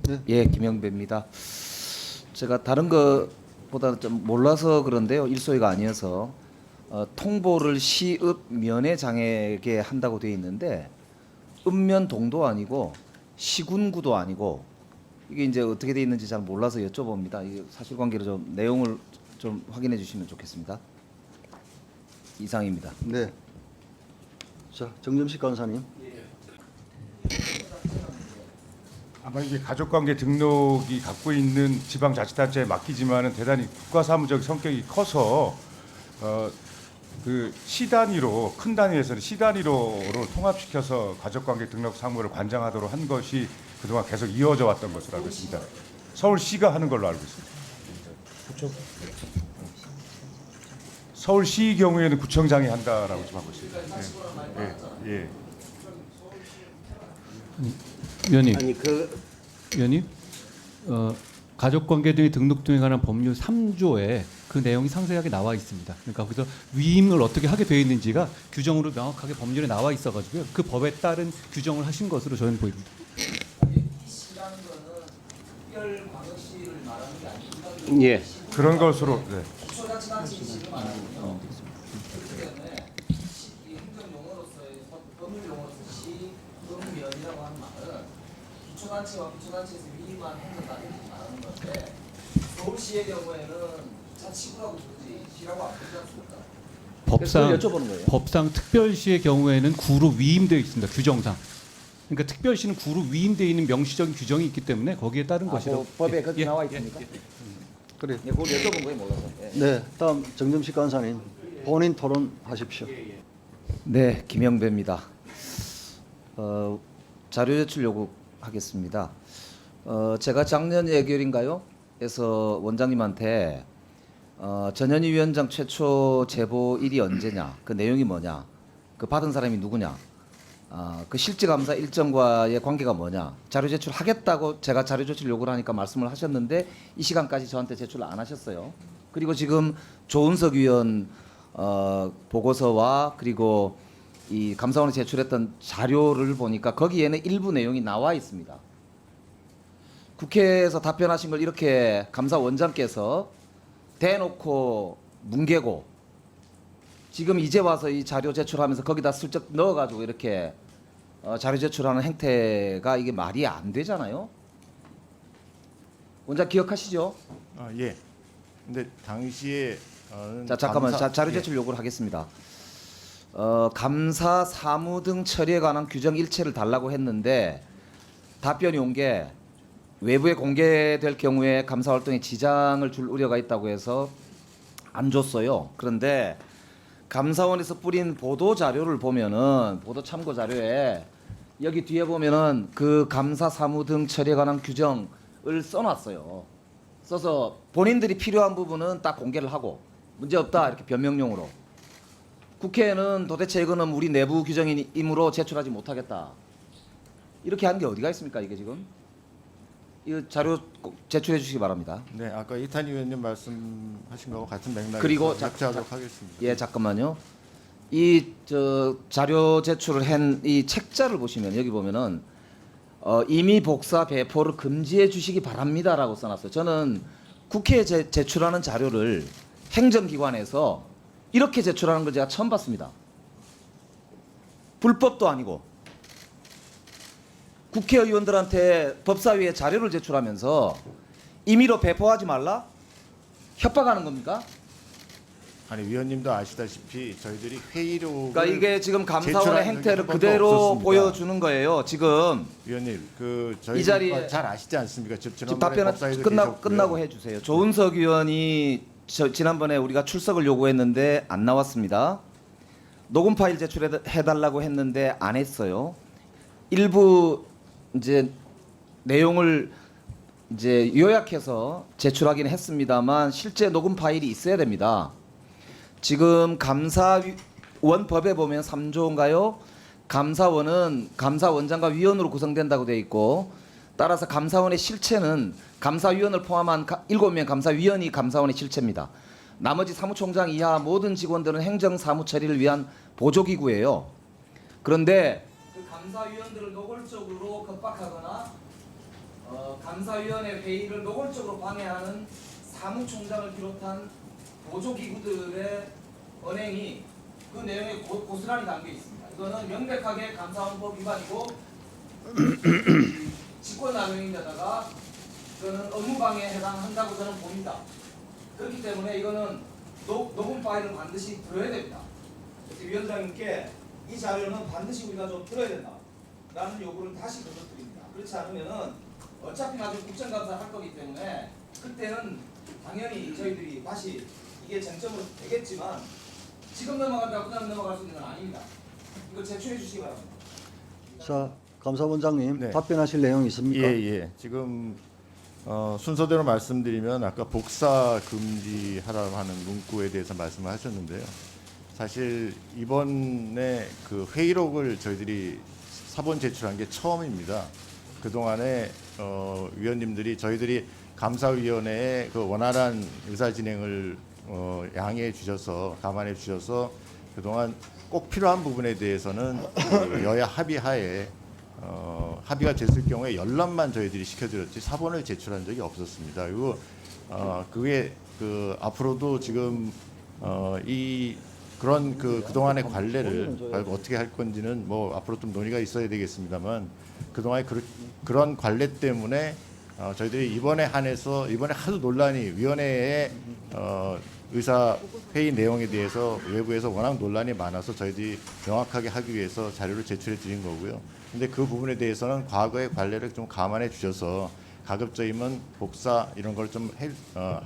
네. 예, 김영배입니다. 제가 다른 것보다 좀 몰라서 그런데요. 일소이가 아니어서 통보를 시읍 면회장에게 한다고 되어 있는데 읍면동도 아니고 시군구도 아니고 이게 이제 어떻게 되어 있는지 잘 몰라서 여쭤봅니다. 이 사실관계로 좀 내용을 좀 확인해 주시면 좋겠습니다. 이상입니다. 네. 자, 정점식 간사님. 아마 이게 가족관계 등록이 갖고 있는 지방자치단체에 맡기지만은 대단히 국가사무적 성격이 커서 그 시단위로 큰 단위에서는 시단위로 통합시켜서 가족관계 등록 사무를 관장하도록 한 것이 그동안 계속 이어져 왔던 것으로 알고 있습니다. 서울시가 하는 걸로 알고 있습니다. 그렇죠. 서울시 경우에는 구청장이 한다라고 지금 하고 있습니다. 예. 예. 위원님, 아니 위원님, 가족관계 등의 등록 등에 관한 법률 3조에 그 내용이 상세하게 나와 있습니다. 그러니까 거기서 위임을 어떻게 하게 되어 있는지가 규정으로 명확하게 법률에 나와 있어가지고요. 그 법에 따른 규정을 하신 것으로 저는 보입니다. 예. 그런 것으로 네. 시읍면이라고 하는 말은 기초단체와 기초단체에서 위임한 행정단체를 말하는 건데 서울시의 경우에는 자치구라고 부르지 시라고 안 부르지 않습니까? 그래서 여쭤보는 거예요. 법상 특별시의 경우에는 구로 위임되어 있습니다. 규정상. 그러니까 특별시는 구로 위임되어 있는 명시적인 규정이 있기 때문에 거기에 따른 것이라고. 그 법에 그렇게 나와 있습니까? 그래. 네, 그걸 여쭤본 거예요, 몰라서. 예. 네. 다음 정점식 간사님. 본인 토론하십시오. 네, 김영배입니다. 자료 제출 요구하겠습니다. 제가 작년 예결인가요? 에서 원장님한테 전현희 위원장 최초 제보일이 언제냐, 그 내용이 뭐냐, 그 받은 사람이 누구냐, 그 실질감사 일정과의 관계가 뭐냐, 자료 제출하겠다고 제가 자료 제출 요구를 하니까 말씀을 하셨는데 이 시간까지 저한테 제출을 안 하셨어요. 그리고 지금 조은석 위원 보고서와 그리고 이 감사원에 제출했던 자료를 보니까 거기에는 일부 내용이 나와 있습니다. 국회에서 답변하신 걸 이렇게 감사원장께서 대놓고 뭉개고 지금 이제 와서 이 자료 제출하면서 거기다 슬쩍 넣어가지고 이렇게 자료 제출하는 행태가 이게 말이 안 되잖아요. 원장 기억하시죠? 예. 근데 당시에 자 잠깐만 자료 제출 요구를 하겠습니다. 감사 사무 등 처리에 관한 규정 일체를 달라고 했는데 답변이 온 게 외부에 공개될 경우에 감사 활동에 지장을 줄 우려가 있다고 해서 안 줬어요. 그런데 감사원에서 뿌린 보도 자료를 보면은 보도 참고 자료에 여기 뒤에 보면은 그 감사 사무 등 처리에 관한 규정을 써놨어요. 써서 본인들이 필요한 부분은 딱 공개를 하고 문제 없다 이렇게 변명용으로. 국회에는 도대체 이거는 우리 내부 규정이므로 제출하지 못하겠다. 이렇게 한 게 어디가 있습니까 이게 지금? 이 자료 꼭 제출해 주시기 바랍니다. 네, 아까 이탄희 의원님 말씀하신 거와 같은 맥락에서 그리고 협조하도록 하겠습니다. 예, 잠깐만요. 이 자료 제출을 한 이 책자를 보시면 여기 보면은 임의 복사 배포를 금지해 주시기 바랍니다라고 써놨어요. 저는 국회에 제출하는 자료를 행정기관에서 이렇게 제출하는 걸 제가 처음 봤습니다. 불법도 아니고 국회의원들한테 법사위에 자료를 제출하면서 임의로 배포하지 말라? 협박하는 겁니까? 아니 위원님도 아시다시피 저희들이 회의로 그러니까 이게 지금 감사원의 제출한 행태를 적이 한 번도 그대로 없었습니다. 보여주는 거예요. 지금 위원님 저희 이 자리에 잘 아시지 않습니까? 지금 답변 끝나고 해주세요. 조은석 의원이 지난번에 우리가 출석을 요구했는데 안 나왔습니다. 녹음 파일 제출해달라고 했는데 안 했어요. 일부 이제 내용을 이제 요약해서 제출하긴 했습니다만 실제 녹음 파일이 있어야 됩니다. 지금 감사원 법에 보면 3조인가요? 감사원은 감사원장과 위원으로 구성된다고 돼 있고 따라서 감사원의 실체는 감사위원을 포함한 7명 감사위원이 감사원의 실체입니다. 나머지 사무총장 이하 모든 직원들은 행정 사무 처리를 위한 보조기구예요. 그런데 그 감사위원들을 노골적으로 겁박하거나 감사위원회 회의를 노골적으로 방해하는 사무총장을 비롯한 보조기구들의 언행이 그 내용에 고스란히 담겨 있습니다. 이거는 명백하게 감사원법 위반이고 직권남용인데다가 이거는 업무방해에 해당한다고 저는 봅니다. 그렇기 때문에 이거는 녹음 파일을 반드시 들어야 됩니다. 그래서 위원장님께 이 자료는 반드시 우리가 좀 들어야 된다라는 요구를 다시 거듭드립니다. 그렇지 않으면은 어차피 나중에 국정감사를 할 거기 때문에 그때는 당연히 저희들이 다시 이게 쟁점으로 되겠지만 지금 넘어간다고 그다음 넘어갈 수 있는 건 아닙니다. 이거 제출해 주시기 바랍니다. 자, 감사원장님 네. 답변하실 내용이 있습니까? 예. 지금 순서대로 말씀드리면 아까 복사 금지하라고 하는 문구에 대해서 말씀을 하셨는데요. 사실 이번에 그 회의록을 저희들이 사본 제출한 게 처음입니다. 그 동안에 위원님들이 저희들이 감사위원회의 그 원활한 의사 진행을 양해해 주셔서 감안해 주셔서 그동안 꼭 필요한 부분에 대해서는 그 여야 합의하에 합의가 됐을 경우에 열람만 저희들이 시켜드렸지 사본을 제출한 적이 없었습니다. 그리고 그게 그 앞으로도 지금 이 그런 그동안의 관례를 어떻게 할 건지는 뭐 앞으로 좀 논의가 있어야 되겠습니다만 그동안의 그런 관례 때문에 저희들이 이번에 한해서 이번에 하도 논란이 위원회의 의사 회의 내용에 대해서 외부에서 워낙 논란이 많아서 저희들이 명확하게 하기 위해서 자료를 제출해 드린 거고요. 근데 그 부분에 대해서는 과거의 관례를 좀 감안해 주셔서 가급적이면 복사 이런 걸 좀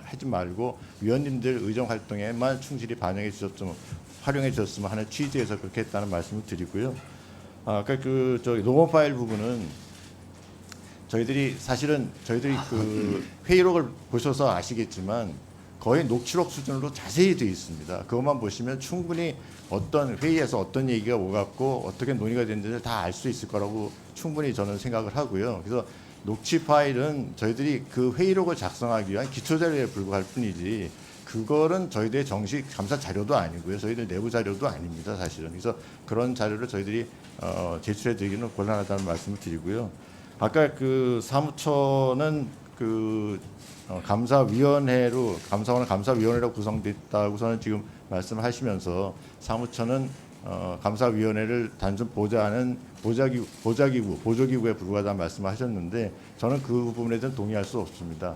하지 말고 위원님들 의정 활동에만 충실히 반영해 주셨으면 활용해 주셨으면 하는 취지에서 그렇게 했다는 말씀을 드리고요. 아까 저기 녹음 파일 부분은 저희들이 사실은 그 회의록을 보셔서 아시겠지만 거의 녹취록 수준으로 자세히 되어 있습니다. 그것만 보시면 충분히 어떤 회의에서 어떤 얘기가 오갔고 어떻게 논의가 됐는지를 다 알 수 있을 거라고 충분히 저는 생각을 하고요. 그래서 녹취 파일은 저희들이 그 회의록을 작성하기 위한 기초 자료에 불과할 뿐이지 그거는 저희들의 정식 감사 자료도 아니고요. 저희들 내부 자료도 아닙니다. 사실은. 그래서 그런 자료를 저희들이 제출해 드리기는 곤란하다는 말씀을 드리고요. 아까 그 사무처는 그 감사위원회로 감사위원회로 구성됐다고서는 지금 말씀하시면서 사무처는 감사위원회를 단순 보좌하는 보조기구에 불과하다는 말씀하셨는데 저는 그 부분에 대해서는 동의할 수 없습니다.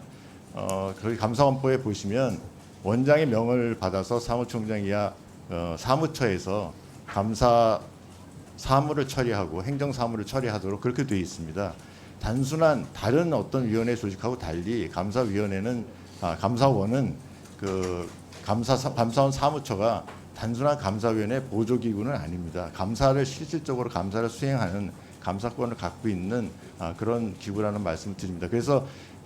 거기 감사원법에 보시면 원장의 명을 받아서 사무총장이야 사무처에서 감사 사무를 처리하고 행정 사무를 처리하도록 그렇게 되어 있습니다. 단순한 다른 어떤 위원회 조직하고 달리 감사원은 그 감사원 사무처가 단순한 감사위원회 보조기구는 아닙니다. 실질적으로 감사를 수행하는 감사권을 갖고 있는 그런 기구라는 말씀을 드립니다.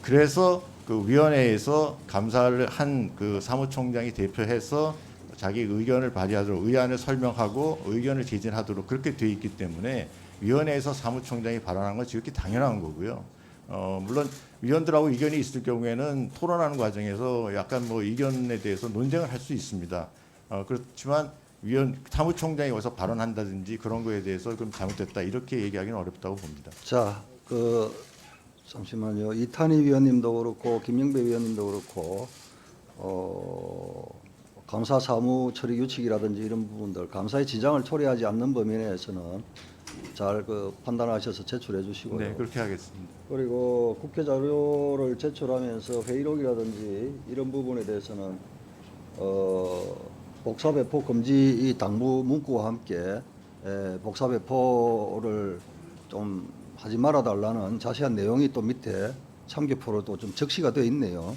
그래서 그 위원회에서 감사를 한 그 사무총장이 대표해서 자기 의견을 발의하도록 의안을 설명하고 의견을 제진하도록 그렇게 되어 있기 때문에 위원회에서 사무총장이 발언하는 건 지극히 당연한 거고요. 물론 위원들하고 의견이 있을 경우에는 토론하는 과정에서 약간 뭐 의견에 대해서 논쟁을 할 수 있습니다. 그렇지만 사무총장이 와서 발언한다든지 그런 거에 대해서 그럼 잘못됐다 이렇게 얘기하기는 어렵다고 봅니다. 자, 잠시만요. 이탄희 위원님도 그렇고 김영배 위원님도 그렇고 감사 사무 처리 규칙이라든지 이런 부분들 감사의 지장을 초래하지 않는 범위 내에서는 잘 판단하셔서 제출해 주시고요. 네, 그렇게 하겠습니다. 그리고 국회 자료를 제출하면서 회의록이라든지 이런 부분에 대해서는 복사 배포 금지 이 당부 문구와 함께 복사 배포를 좀 하지 말아 달라는 자세한 내용이 또 밑에 참교표로 또 좀 적시가 되어 있네요.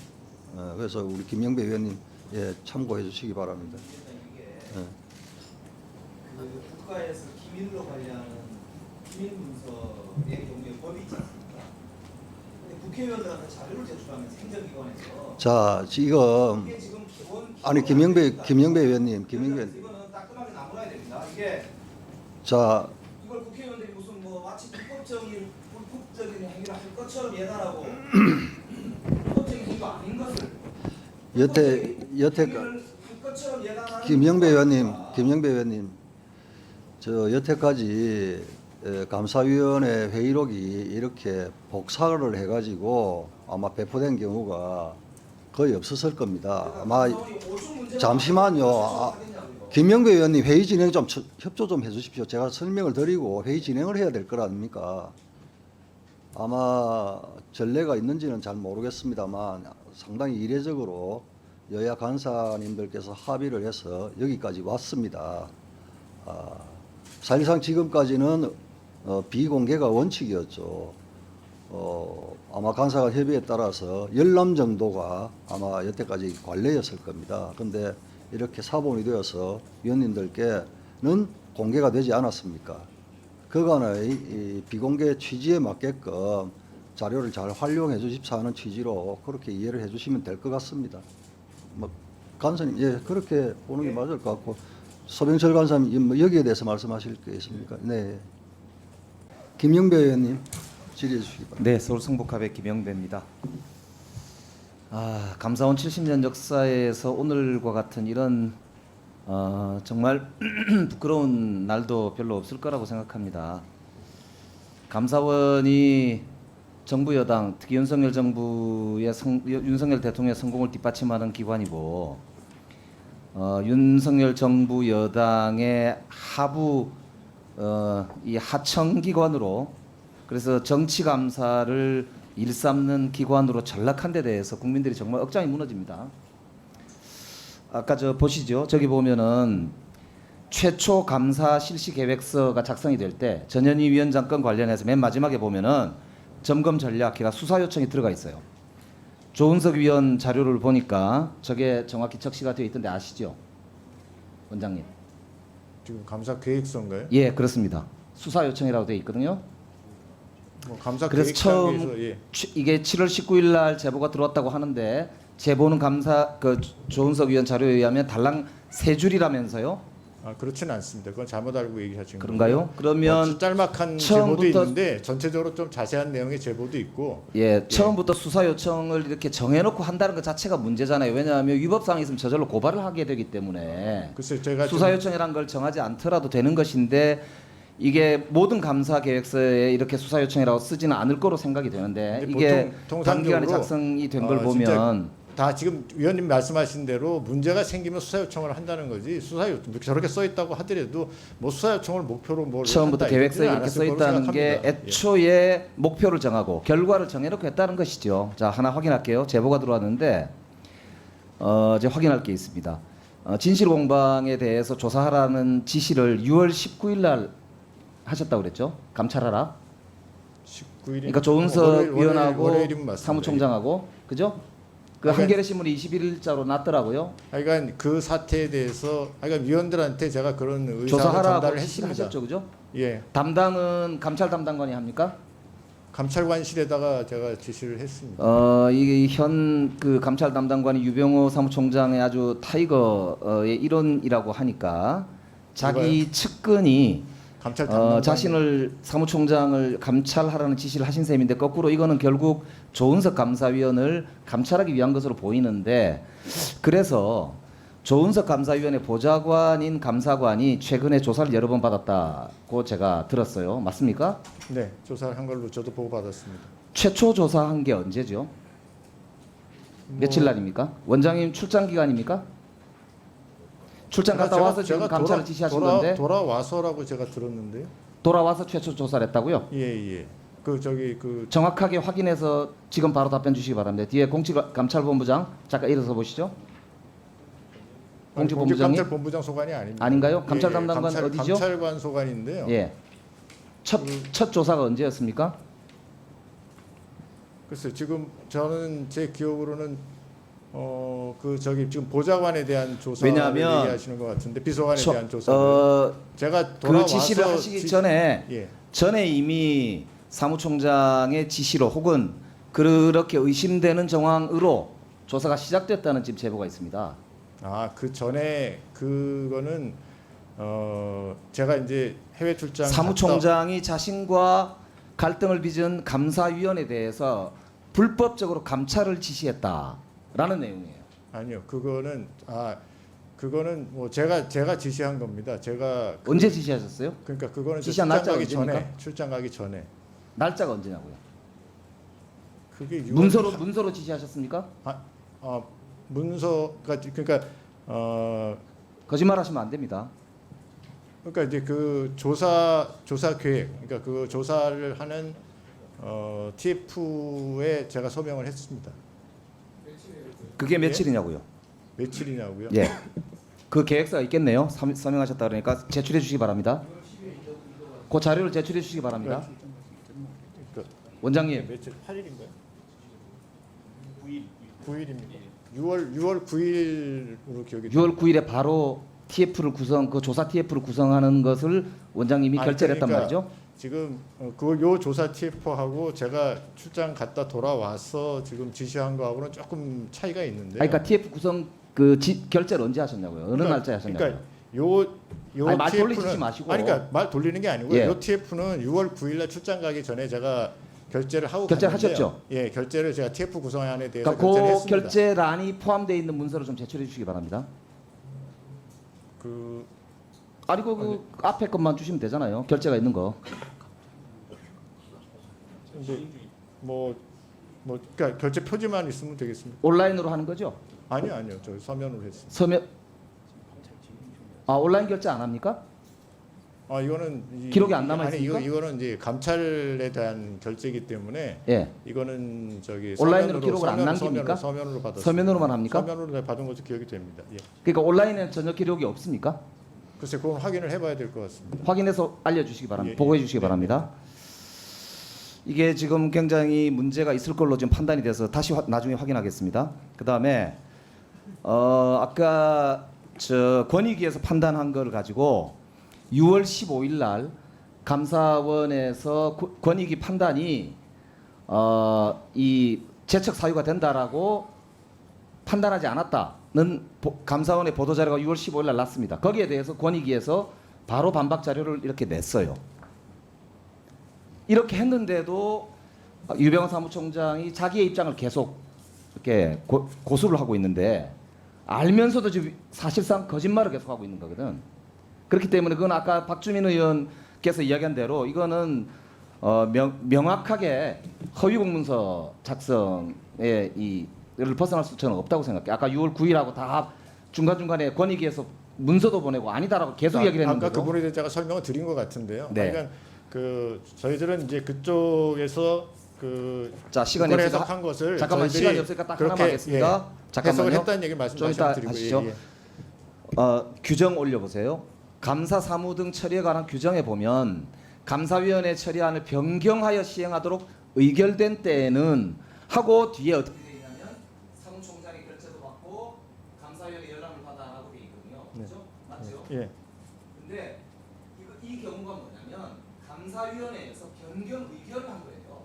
그래서 우리 김영배 위원님 참고해 주시기 바랍니다. 이게 그 국가에서 기밀로 관리하는 기밀 문서의 경우에 법이 있지 않습니까? 근데 국회의원들한테 자료를 제출하면 행정기관에서 자, 지금 이게 지금 기본 아니 김영배 위원님, 이거는 따끔하게 나눠야 됩니다. 이게 자, 이걸 국회의원들이 무슨 뭐 마치 불법적인 행위를 할 것처럼 예단하고 불법적인 행위가 아닌 것을 여태 할 것처럼 예단하는 김영배 의원님, 저 여태까지 감사위원회 회의록이 이렇게 복사를 해가지고 아마 배포된 경우가 거의 없었을 겁니다. 아마 잠시만요. 김영배 의원님 회의 진행 좀 협조 좀 해주십시오. 제가 설명을 드리고 회의 진행을 해야 될 거 아닙니까? 아마 전례가 있는지는 잘 모르겠습니다만 상당히 이례적으로 여야 간사님들께서 합의를 해서 여기까지 왔습니다. 사실상 지금까지는 비공개가 원칙이었죠. 아마 간사가 협의에 따라서 10람 정도가 아마 여태까지 관례였을 겁니다. 근데 이렇게 사본이 되어서 위원님들께는 공개가 되지 않았습니까? 그간의 이 비공개 취지에 맞게끔 자료를 잘 활용해 주십사 하는 취지로 그렇게 이해를 해 주시면 될 것 같습니다. 뭐 간사님, 예, 그렇게 보는 게 맞을 것 같고, 소병철 간사님 뭐 여기에 대해서 말씀하실 게 있습니까? 네. 김영배 의원님 질의해 주시기 바랍니다. 네, 서울 성북합의 김영배입니다. 감사원 70년 역사에서 오늘과 같은 이런 정말 부끄러운 날도 별로 없을 거라고 생각합니다. 감사원이 정부 여당, 특히 윤석열 정부의 윤석열 대통령의 성공을 뒷받침하는 기관이고, 윤석열 정부 여당의 하부 이 하청 기관으로, 그래서 정치 감사를 일삼는 기관으로 전락한 데 대해서 국민들이 정말 억장이 무너집니다. 아까 저 보시죠. 저기 보면은 최초 감사 실시 계획서가 작성이 될 때 전현희 위원장 건 관련해서 맨 마지막에 보면은 점검 전략회가 수사 요청이 들어가 있어요. 조은석 위원 자료를 보니까 저게 정확히 적시가 되어 있던데 아시죠? 원장님. 지금 감사 계획서인가요? 예, 그렇습니다. 수사 요청이라고 되어 있거든요. 뭐 감사 그래서 계획서에서 예. 이게 7월 19일 날 제보가 들어왔다고 하는데, 제보는 조은석 위원 자료에 의하면 달랑 3줄이라면서요. 그렇지는 않습니다. 그건 잘못 알고 얘기하신 거예요. 그런가요? 그러면 짤막한 제보도 처음부터- 있는데 전체적으로 좀 자세한 내용의 제보도 있고. 예, 처음부터 수사 요청을 이렇게 정해놓고 한다는 것 자체가 문제잖아요. 왜냐하면 위법 사항이 있으면 저절로 고발을 하게 되기 때문에 글쎄 제가 수사 요청이란 걸 정하지 않더라도 되는 것인데, 이게 모든 감사 계획서에 이렇게 수사 요청이라고 쓰지는 않을 거로 생각이 되는데, 근데 이게 보통 단기간에 통상적으로 작성이 된 걸 진짜 보면 다 지금 위원님 말씀하신 대로 문제가 생기면 수사 요청을 한다는 거지, 수사 요청 저렇게 써 있다고 하더라도 뭐 수사 요청을 목표로 뭘 처음부터 한다 계획서에 이러지는 이렇게 써 않았을 거로 있다는 게 생각합니다. 애초에 목표를 정하고 결과를 정해놓고 했다는 것이죠. 자, 하나 확인할게요. 제보가 들어왔는데 이제 확인할 게 있습니다. 진실공방에 대해서 조사하라는 지시를 6월 19일 날 하셨다고 그랬죠. 감찰하라. 19일. 그러니까 조은석 위원하고 월요일이면 맞습니다. 사무총장하고, 그죠? 그 그러니까- 한겨레 신문이 21일자로 났더라고요. 그러니까 그 사태에 대해서 그러니까 위원들한테 제가 그런 의사를 조사하라고 전달을 지시를 했습니다. 하셨죠, 그죠? 예, 담당은 감찰 담당관이 합니까? 감찰관실에다가 제가 지시를 했습니다. 이게 현 그 감찰 담당관이 유병호 사무총장의 아주 타이거의 일원이라고 하니까 자기 측근이 감찰 담당관 자신을 사무총장을 감찰하라는 지시를 하신 셈인데, 거꾸로 이거는 결국 조은석 감사위원을 감찰하기 위한 것으로 보이는데, 그래서 조은석 감사위원회 보좌관인 감사관이 최근에 조사를 여러 번 받았다고 제가 들었어요. 맞습니까? 네, 조사를 한 걸로 저도 보고 받았습니다. 최초 조사한 게 언제죠? 며칠 날입니까? 원장님 출장 기간입니까? 출장 갔다 와서 지금 감찰을 지시하신 건데, 돌아와서라고 제가 들었는데요. 돌아와서 최초 조사를 했다고요? 예. 그 정확하게 확인해서 지금 바로 답변 주시기 바랍니다. 뒤에 공직감찰본부장 잠깐 일어서 보시죠. 공직본부장님 감찰본부장 소관이 아닙니다. 아닌가요? 감찰 담당관 어디죠? 감찰관 소관인데요. 예. 첫 조사가 언제였습니까? 글쎄 지금 저는 제 기억으로는 지금 보좌관에 대한 조사를 왜냐하면 얘기하시는 것 같은데, 비서관에 대한 조사. 제가 그 돌아와서 지시를 하시기 전에 예. 이미 사무총장의 지시로 혹은 그렇게 의심되는 정황으로 조사가 시작됐다는 지금 제보가 있습니다. 그 전에 그거는 제가 이제 해외 출장 사무총장이 자신과 갈등을 빚은 감사위원에 대해서 불법적으로 감찰을 지시했다라는 내용이에요. 아니요, 그거는 그거는 뭐 제가 지시한 겁니다. 제가 언제 지시하셨어요? 그러니까 그거는 지시한 출장 날짜가 가기 전에 언제입니까? 출장 가기 전에 날짜가 언제냐고요? 그게 6월 문서로 지시하셨습니까? 문서가 그러니까 거짓말하시면 안 됩니다. 그러니까 이제 그 조사 계획 그러니까 그 조사를 하는 TF에 제가 서명을 했습니다. 그게 며칠이냐고요? 며칠이냐고요? 예. 그 계획서가 있겠네요. 서명하셨다 그러니까 제출해 주시기 바랍니다. 그 자료를 제출해 주시기 바랍니다. 원장님. 며칠 8일인가요? 9일입니다. 6월 9일로 기억이 6월 9일에 바로 TF를 그 조사 TF를 구성하는 것을 원장님이 결재를 했단 그러니까 말이죠. 지금 요 조사 TF하고 제가 출장 갔다 돌아와서 지금 지시한 거하고는 조금 차이가 있는데. 그러니까 TF 구성 결재를 언제 하셨냐고요? 어느 날짜에 하셨냐고요? 그러니까 요 아니, 말 TF는 돌리지 마시고. 아니 그러니까 말 돌리는 게 아니고요. 예. 요 TF는 6월 9일 날 출장 가기 전에 제가 결제를 하고 결제를 갔는데요. 하셨죠? 예, 결제를 제가 TF 구성안에 대해서 그러니까 결제를 그 했습니다. 결재란이 포함되어 있는 문서를 좀 제출해 주시기 바랍니다. 그 아니 그 앞에 것만 주시면 되잖아요. 결재가 있는 거. 이제 뭐 그러니까 결제 표지만 있으면 되겠습니다. 온라인으로 하는 거죠? 아니요. 저 서면으로 했습니다. 서면 온라인 결제 안 합니까? 이거는 기록이 안 남아 있습니까? 아니 이거는 이제 감찰에 대한 결제이기 때문에 예. 이거는 저기 온라인으로 기록을 안 남깁니까? 서면으로 받았습니다. 서면으로만 합니까? 서면으로 받은 것도 기억이 됩니다. 예. 그러니까 온라인에는 전혀 기록이 없습니까? 글쎄 그건 확인을 해봐야 될 것 같습니다. 확인해서 알려주시기 바랍니다. 예, 보고해 예. 주시기 네, 바랍니다. 이게 지금 굉장히 문제가 있을 걸로 지금 판단이 돼서 다시 나중에 확인하겠습니다. 그 다음에 아까 저 권익위에서 판단한 걸 가지고 6월 15일 날 감사원에서 권익위 판단이 이 재척 사유가 된다라고 판단하지 않았다는 감사원의 보도 자료가 6월 15일 날 났습니다. 거기에 대해서 권익위에서 바로 반박 자료를 이렇게 냈어요. 이렇게 했는데도 유병헌 사무총장이 자기의 입장을 계속 이렇게 고수를 하고 있는데 알면서도 지금 사실상 거짓말을 계속하고 있는 거거든. 그렇기 때문에 그건 아까 박주민 의원께서 이야기한 대로 이거는 명확하게 허위 공문서 작성에 이를 벗어날 수는 없다고 생각해. 아까 6월 9일하고 다 중간중간에 권익위에서 문서도 보내고 아니다라고 계속 이야기를 했는데 아까 그 부분에 대해서 제가 설명을 드린 것 같은데요. 네. 그러니까 저희들은 이제 그쪽에서 자, 시간이 그걸 없으니까 해석한 것을 잠깐만 저희들이 시간이 없으니까 딱 하나만 그렇게, 하겠습니다. 잠깐만요. 해석을 했다는 얘기 좀 이따 말씀드리고 하시죠. 규정 올려보세요. 감사 사무 등 처리에 관한 규정에 보면 감사위원회 처리안을 변경하여 시행하도록 의결된 때에는 하고 뒤에 어떻게 되어 있냐면 사무총장이 결재도 받고 감사위원회 열람을 받아라고 되어 있거든요. 그렇죠? 맞죠? 예. 근데 이 경우가 뭐냐면 감사위원회에서 변경 의결을 한 거예요.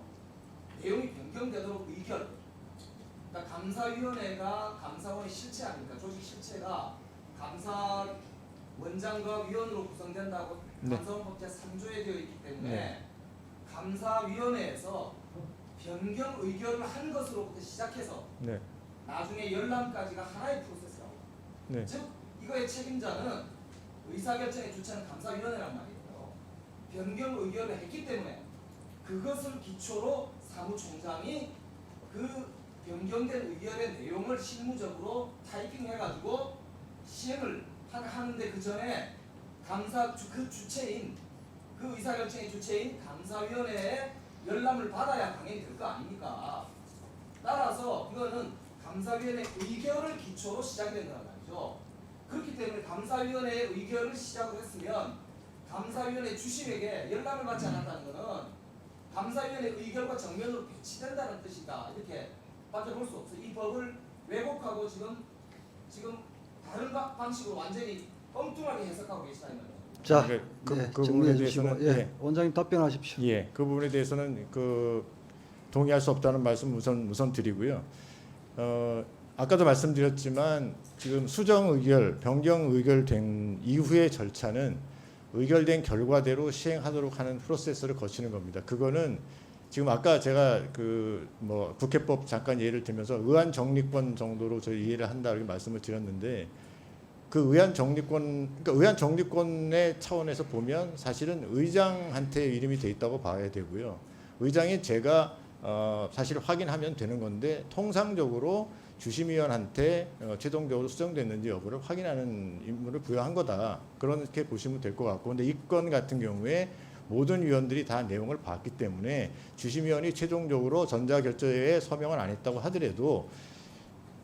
내용이 변경되도록 의결. 그러니까 감사위원회가 감사원의 실체 아닙니까? 조직 실체가 감사원장과 위원으로 구성된다고 감사원법 제3조에 되어 있기 때문에 감사위원회에서 변경 의결을 한 것으로부터 시작해서 네. 나중에 열람까지가 하나의 프로세스라고. 네. 즉 이거의 책임자는 의사결정의 주체는 감사위원회란 말이에요. 변경 의결을 했기 때문에 그것을 기초로 사무총장이 그 변경된 의결의 내용을 실무적으로 타이핑해가지고 시행을 하는데 그 전에 그 주체인 그 의사결정의 주체인 감사위원회의 열람을 받아야 당연히 될 거 아닙니까? 따라서 이거는 감사위원회 의결을 기초로 시작이 된다는 말이죠. 그렇기 때문에 감사위원회의 의결을 시작을 했으면 감사위원회 주심에게 열람을 받지 않았다는 것은 감사위원회 의결과 정면으로 배치된다는 뜻이다. 이렇게 밖에 볼 수 없어요. 이 법을 왜곡하고 지금 다른 방식으로 완전히 엉뚱하게 해석하고 계시다 이 말이에요. 자, 그 네, 부분에 정리해 주시고 대해서는, 예, 예. 원장님 답변하십시오. 예, 그 부분에 대해서는 동의할 수 없다는 말씀 우선 드리고요. 아까도 말씀드렸지만 지금 수정 의결, 변경 의결된 이후의 절차는 의결된 결과대로 시행하도록 하는 프로세스를 거치는 겁니다. 그거는 지금 아까 제가 국회법 잠깐 예를 들면서 의안 정리권 정도로 저희 이해를 한다 이렇게 말씀을 드렸는데 그 의안 정리권, 그러니까 의안 정리권의 차원에서 보면 사실은 의장한테 이름이 돼 있다고 봐야 되고요. 의장이 제가 사실 확인하면 되는 건데 통상적으로 주심위원한테 최종적으로 수정됐는지 여부를 확인하는 임무를 부여한 거다. 그렇게 보시면 될 것 같고, 근데 이 건 같은 경우에 모든 위원들이 다 내용을 봤기 때문에 주심위원이 최종적으로 전자결제에 서명을 안 했다고 하더라도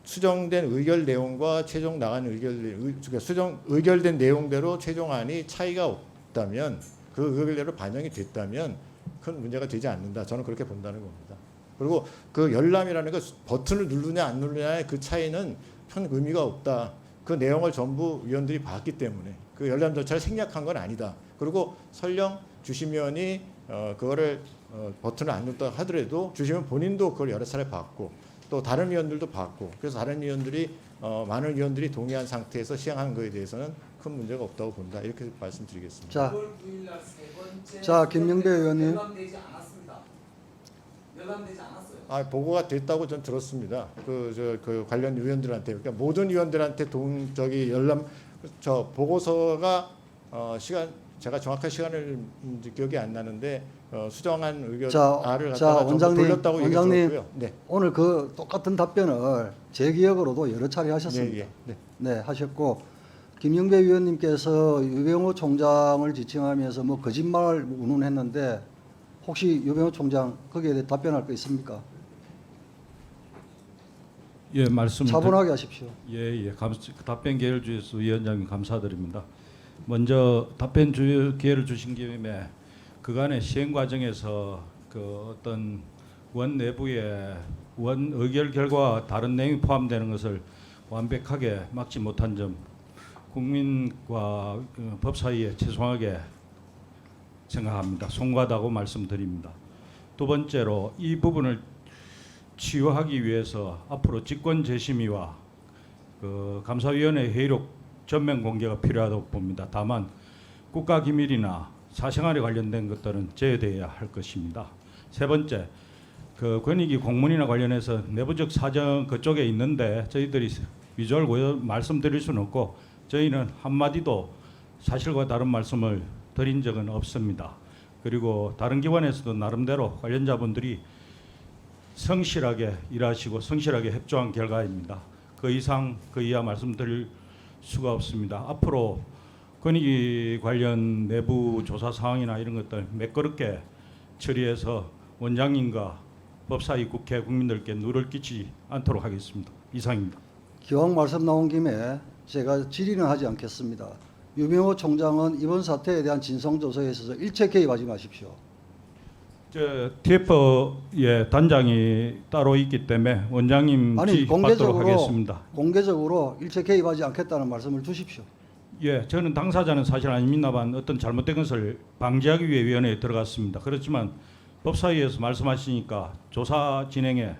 수정된 의결 내용과 최종 나간 의결된 내용대로 최종안이 차이가 없다면 그 의결대로 반영이 됐다면 큰 문제가 되지 않는다. 저는 그렇게 본다는 겁니다. 그리고 그 열람이라는 거 버튼을 누르냐 안 누르냐의 그 차이는 큰 의미가 없다. 그 내용을 전부 위원들이 봤기 때문에 그 열람 절차를 생략한 건 아니다. 그리고 설령 주심위원이 그거를 버튼을 안 눌렀다 하더라도 주심위원 본인도 그걸 여러 차례 봤고 또 다른 위원들도 봤고 그래서 다른 위원들이 많은 위원들이 동의한 상태에서 시행한 거에 대해서는 큰 문제가 없다고 본다. 이렇게 말씀드리겠습니다. 자, 김명배 의원님. 열람되지 않았습니다. 열람되지 않았어요. 보고가 됐다고 전 들었습니다. 그 관련 위원들한테, 그러니까 모든 위원들한테 열람 보고서가 제가 정확한 시간을 기억이 안 나는데 수정한 의견 R을 갖다가 원장님, 돌렸다고 얘기 들었고요. 네. 오늘 그 똑같은 답변을 제 기억으로도 여러 차례 하셨습니다. 예, 예. 네, 하셨고 김영배 위원님께서 유병호 총장을 지칭하면서 뭐 거짓말 운운했는데 혹시 유병호 총장 거기에 대해 답변할 거 있습니까? 예, 말씀 차분하게 하십시오. 예. 답변 기회를 주셔서 위원장님 감사드립니다. 먼저 답변 기회를 주신 김에 그간의 시행 과정에서 그 어떤 원 내부의 원 의결 결과와 다른 내용이 포함되는 것을 완벽하게 막지 못한 점 국민과 법 사이에 죄송하게 생각합니다. 송구하다고 말씀드립니다. 두 번째로 이 부분을 치유하기 위해서 앞으로 직권 재심의와 그 감사위원회 회의록 전면 공개가 필요하다고 봅니다. 다만 국가 기밀이나 사생활에 관련된 것들은 제외돼야 할 것입니다. 세 번째, 그 권익위 공문이나 관련해서 내부적 사정 그쪽에 있는데 저희들이 위조를 말씀드릴 수는 없고 저희는 한마디도 사실과 다른 말씀을 드린 적은 없습니다. 그리고 다른 기관에서도 나름대로 관련자분들이 성실하게 일하시고 성실하게 협조한 결과입니다. 그 이상 그 이하 말씀드릴 수가 없습니다. 앞으로 권익위 관련 내부 조사 사항이나 이런 것들 매끄럽게 처리해서 원장님과 법사위 국회 국민들께 누를 끼치지 않도록 하겠습니다. 이상입니다. 기왕 말씀 나온 김에 제가 질의는 하지 않겠습니다. 유병호 총장은 이번 사태에 대한 진상조사에 있어서 일체 개입하지 마십시오. TF의 단장이 따로 있기 때문에 원장님 아니, 지휘받도록 하겠습니다. 공개적으로 일체 개입하지 않겠다는 말씀을 주십시오. 예, 저는 당사자는 사실 아닙니다만 어떤 잘못된 것을 방지하기 위해 위원회에 들어갔습니다. 그렇지만 법사위에서 말씀하시니까 조사 진행에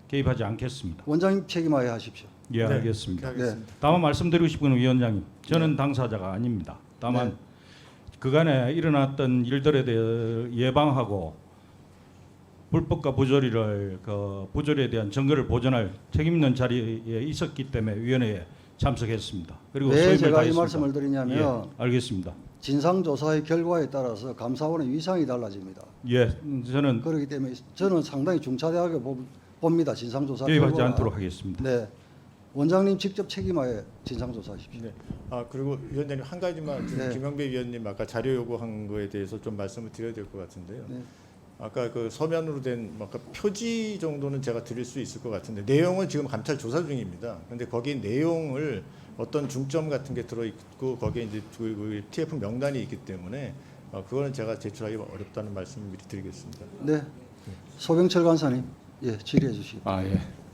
개입하지 않겠습니다. 원장님 책임하여 하십시오. 예, 네, 알겠습니다. 알겠습니다. 다만 말씀드리고 싶은 건 위원장님, 저는 당사자가 아닙니다. 다만 네. 그간에 일어났던 일들에 대해 예방하고 불법과 부조리에 대한 증거를 보존할 책임 있는 자리에 있었기 때문에 위원회에 참석했습니다. 그리고 왜 소임을 제가 이 다했습니다. 말씀을 드리냐면 예, 알겠습니다. 진상조사의 결과에 따라서 감사원의 위상이 달라집니다. 예, 저는 그렇기 때문에 저는 상당히 중차대하게 봅니다. 진상조사 개입하지 결과가. 않도록 하겠습니다. 네, 원장님 직접 책임하에 진상조사하십시오. 네. 그리고 위원장님 한 가지만 지금 네. 김영배 위원님 아까 자료 요구한 거에 대해서 좀 말씀을 드려야 될 것 같은데요. 네. 아까 그 서면으로 된 아까 표지 정도는 제가 드릴 수 있을 것 같은데 내용은 지금 감찰 조사 중입니다. 그런데 거기 내용을 어떤 중점 같은 게 들어 있고 거기에 이제 그 TF 명단이 있기 때문에 그거는 제가 제출하기 어렵다는 말씀을 미리 드리겠습니다. 네, 소병철 간사님, 예, 질의해 주시기 바랍니다. 예.